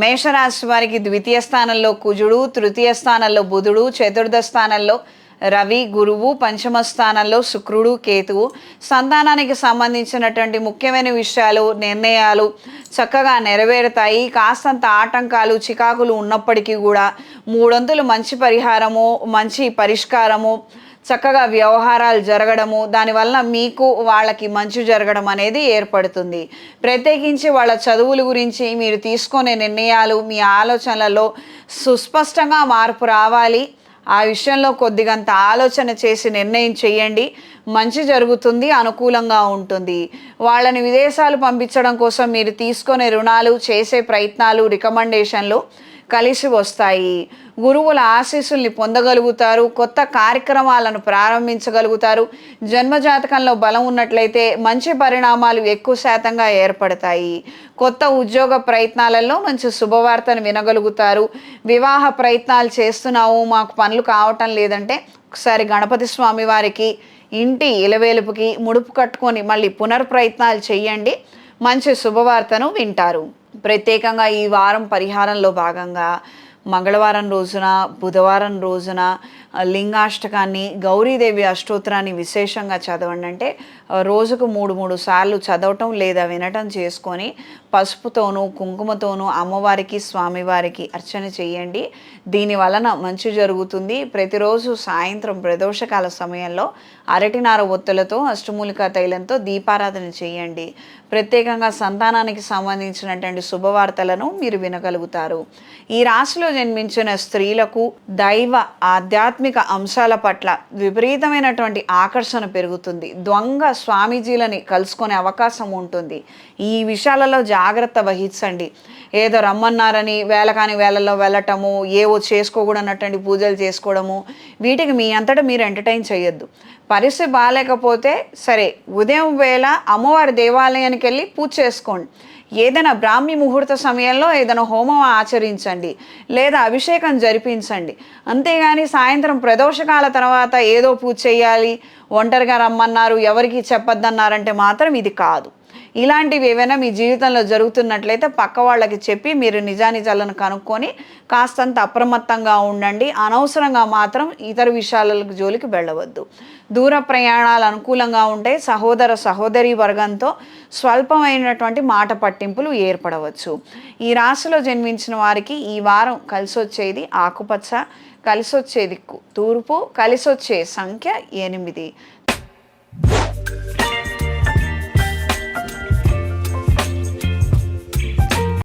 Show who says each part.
Speaker 1: మేషరాశి వారికి ద్వితీయ స్థానంలో కుజుడు, తృతీయ స్థానంలో బుధుడు, చతుర్థ స్థానంలో రవి, గురువు, పంచమ స్థానంలో శుక్రుడు, కేతువు. సంతానానికి సంబంధించినటువంటి ముఖ్యమైన విషయాలు, నిర్ణయాలు చక్కగా నెరవేరుతాయి. కాస్తంత ఆటంకాలు, చికాకులు ఉన్నప్పటికీ కూడా మూడొంతులు మంచి పరిహారము, మంచి పరిష్కారము, చక్కగా వ్యవహారాలు జరగడము, దానివల్ల మీకు వాళ్ళకి మంచి జరగడం అనేది ఏర్పడుతుంది. ప్రత్యేకించి వాళ్ళ చదువుల గురించి మీరు తీసుకునే నిర్ణయాలు, మీ ఆలోచనలలో సుస్పష్టంగా మార్పు రావాలి. ఆ విషయంలో కొద్దిగంత ఆలోచన చేసి నిర్ణయం చేయండి. మంచి జరుగుతుంది, అనుకూలంగా ఉంటుంది. వాళ్ళని విదేశాలు పంపించడం కోసం మీరు తీసుకునే రుణాలు, చేసే ప్రయత్నాలు, రికమెండేషన్లు కలిసి వస్తాయి. గురువుల ఆశీస్సుల్ని పొందగలుగుతారు. కొత్త కార్యక్రమాలను ప్రారంభించగలుగుతారు. జన్మజాతకంలో బలం ఉన్నట్లయితే మంచి పరిణామాలు ఎక్కువ శాతంగా ఏర్పడతాయి. కొత్త ఉద్యోగ ప్రయత్నాలలో మంచి శుభవార్తను వినగలుగుతారు. వివాహ ప్రయత్నాలు చేస్తున్నాము, మాకు పనులు కావటం లేదంటే ఒకసారి గణపతి స్వామి వారికి ఇంటి ఇలవేలుపుకి ముడుపు కట్టుకొని మళ్ళీ పునర్ప్రయత్నాలు చేయండి. మంచి శుభవార్తను వింటారు. ప్రత్యేకంగా ఈ వారం పరిహారంలో భాగంగా మంగళవారం రోజున, బుధవారం రోజున లింగాష్టకాన్ని, గౌరీదేవి అష్టోత్తరాన్ని విశేషంగా చదవండి. అంటే రోజుకు 3 సార్లు చదవటం లేదా వినటం చేసుకొని పసుపుతోనూ కుంకుమతోనూ అమ్మవారికి, స్వామివారికి అర్చన చేయండి. దీని వలన మంచి జరుగుతుంది. ప్రతిరోజు సాయంత్రం ప్రదోషకాల సమయంలో అరటినార ఒత్తులతో, అష్టమూలికా తైలంతో దీపారాధన చేయండి. ప్రత్యేకంగా సంతానానికి సంబంధించినటువంటి శుభవార్తలను మీరు వినగలుగుతారు. ఈ రాశిలో జన్మించిన స్త్రీలకు దైవ ఆధ్యాత్మిక అంశాల పట్ల విపరీతమైనటువంటి ఆకర్షణ పెరుగుతుంది. దొంగ స్వామీజీలని కలుసుకునే అవకాశం ఉంటుంది. ఈ విషయాలలో జాగ్రత్త వహించండి. ఏదో రమ్మన్నారని వేళకాని వేళల్లో వెళ్ళటము, ఏవో చేసుకోకూడనటువంటి పూజలు చేసుకోవడము, వీటికి మీ అంతటా మీరు ఎంటర్టైన్ చేయొద్దు. పరిస్థితి బాగాలేకపోతే సరే, ఉదయం వేళ అమ్మవారి దేవాలయానికి వెళ్ళి పూజ చేసుకోండి. ఏదైనా బ్రాహ్మీ ముహూర్త సమయంలో ఏదైనా హోమం ఆచరించండి, లేదా అభిషేకం జరిపించండి. అంతేగాని సాయంత్రం ప్రదోషకాల తర్వాత ఏదో పూజ చేయాలి, ఒంటరిగా రమ్మన్నారు, ఎవరికి చెప్పొద్దన్నారంటే మాత్రం ఇది కాదు. ఇలాంటివి ఏవైనా మీ జీవితంలో జరుగుతున్నట్లయితే పక్క వాళ్ళకి చెప్పి మీరు నిజానిజాలను కనుక్కొని కాస్తంత అప్రమత్తంగా ఉండండి. అనవసరంగా మాత్రం ఇతర విషయాలకు జోలికి వెళ్ళవద్దు. దూర ప్రయాణాలు అనుకూలంగా ఉంటే సహోదర సహోదరి వర్గంతో స్వల్పమైనటువంటి మాట పట్టింపులు ఏర్పడవచ్చు. ఈ రాశిలో జన్మించిన వారికి ఈ వారం కలిసొచ్చేది ఆకుపచ్చ, కలిసొచ్చే దిక్కు తూర్పు, కలిసొచ్చే సంఖ్య 8.